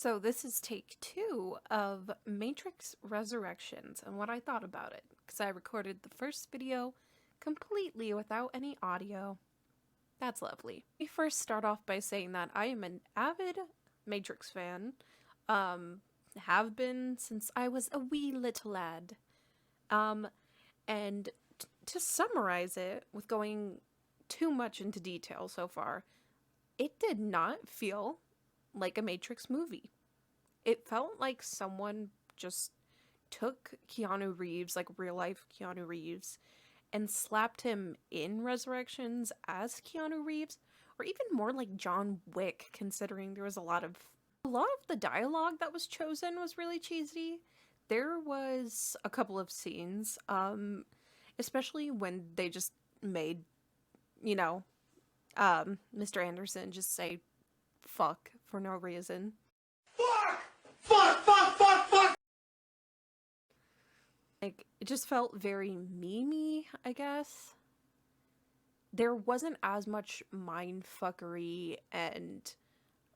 So this is take 2 of Matrix Resurrections and what I thought about it, because I recorded the first video completely without any audio. That's lovely. We first start off by saying that I am an avid Matrix fan, have been since I was a wee little lad. And to summarize it, with going too much into detail so far, it did not feel like a Matrix movie. It felt like someone just took Keanu Reeves, like real life Keanu Reeves, and slapped him in Resurrections as Keanu Reeves, or even more like John Wick, considering there was a lot of the dialogue that was chosen was really cheesy. There was a couple of scenes, especially when they just made, you know, Mr. Anderson just say fuck for no reason. Fuck! Fuck! Fuck! Fuck! Fuck! Like, it just felt very memey, I guess. There wasn't as much mindfuckery and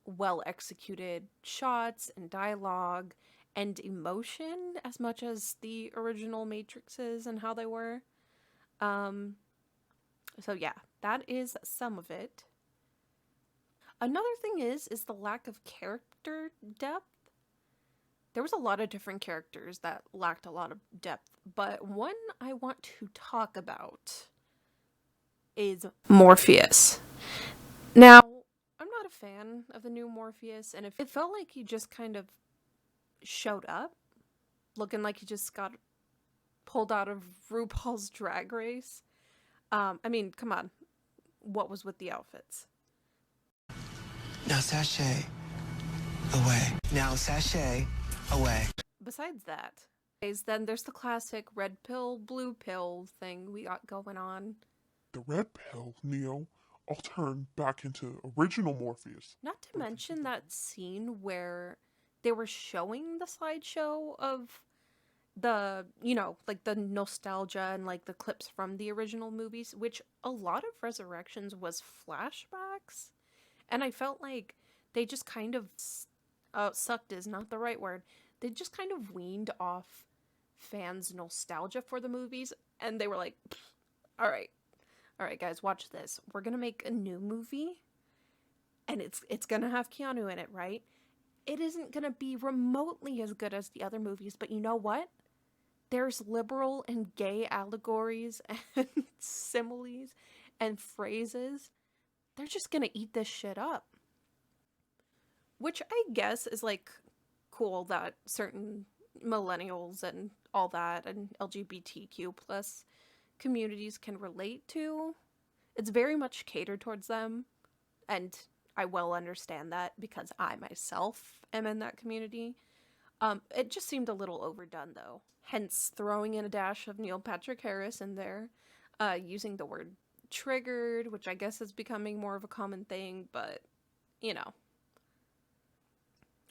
well-executed shots and dialogue and emotion as much as the original Matrixes and how they were. So yeah, that is some of it. Another thing is the lack of character depth. There was a lot of different characters that lacked a lot of depth, but one I want to talk about is Morpheus. Now, I'm not a fan of the new Morpheus, and it felt like he just kind of showed up, looking like he just got pulled out of RuPaul's Drag Race. I mean, come on. What was with the outfits? Now sashay away. Now sashay away. Besides that, then there's the classic red pill, blue pill thing we got going on. The red pill, Neo, I'll turn back into original Morpheus. Not to mention that scene where they were showing the slideshow of the, like the nostalgia and like the clips from the original movies, which a lot of Resurrections was flashbacks. And I felt like they just kind of, sucked is not the right word. They just kind of weaned off fans' nostalgia for the movies. And they were like, all right, guys, watch this. We're going to make a new movie. And it's going to have Keanu in it, right? It isn't going to be remotely as good as the other movies. But you know what? There's liberal and gay allegories and similes and phrases. They're just gonna eat this shit up. Which I guess is, like, cool that certain millennials and all that and LGBTQ plus communities can relate to. It's very much catered towards them, and I well understand that because I myself am in that community. It just seemed a little overdone, though. Hence, throwing in a dash of Neil Patrick Harris in there, using the word triggered, which I guess is becoming more of a common thing, but,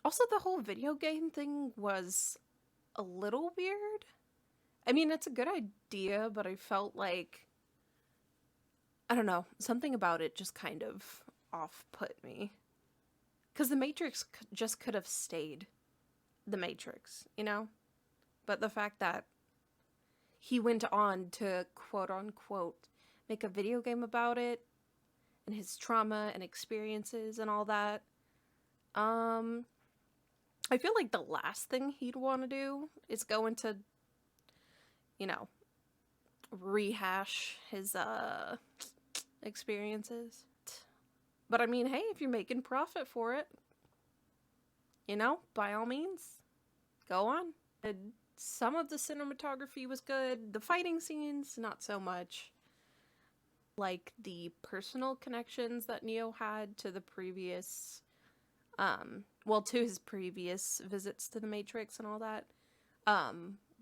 Also, the whole video game thing was a little weird. I mean, it's a good idea, but I felt like, I don't know, something about it just kind of off-put me. Because the Matrix just could have stayed the Matrix, But the fact that he went on to, quote-unquote, make a video game about it, and his trauma and experiences and all that, I feel like the last thing he'd want to do is go into, rehash his, experiences. But I mean, hey, if you're making profit for it, by all means, go on. And some of the cinematography was good. The fighting scenes, not so much. Like the personal connections that Neo had to the previous, to his previous visits to the Matrix and all that,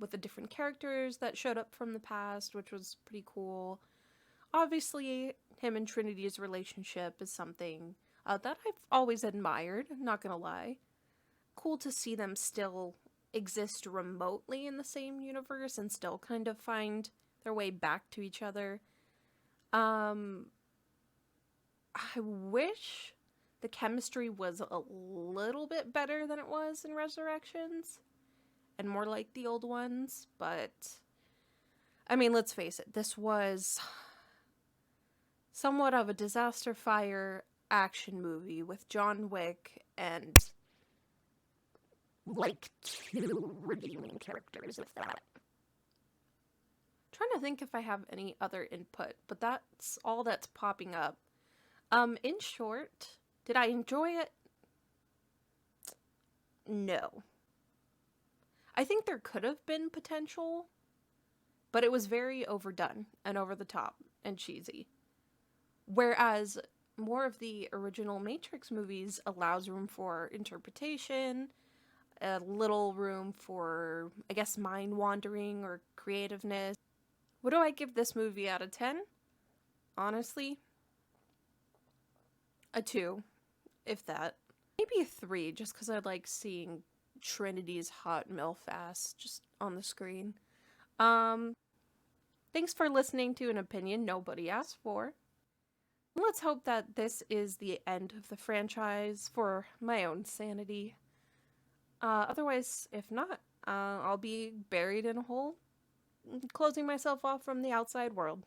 with the different characters that showed up from the past, which was pretty cool. Obviously, him and Trinity's relationship is something that I've always admired, not gonna lie. Cool to see them still exist remotely in the same universe and still kind of find their way back to each other. I wish the chemistry was a little bit better than it was in Resurrections, and more like the old ones, but I mean, let's face it, this was somewhat of a disaster fire action movie with John Wick and like two redeeming characters, if that. Trying to think if I have any other input, but that's all that's popping up. In short, did I enjoy it? No. I think there could have been potential, but it was very overdone and over the top and cheesy. Whereas more of the original Matrix movies allows room for interpretation, a little room for, I guess, mind wandering or creativeness. What do I give this movie out of 10? Honestly, a 2, if that. Maybe a 3, just because I like seeing Trinity's hot MILF ass just on the screen. Thanks for listening to an opinion nobody asked for. Let's hope that this is the end of the franchise for my own sanity. Otherwise, if not, I'll be buried in a hole, closing myself off from the outside world.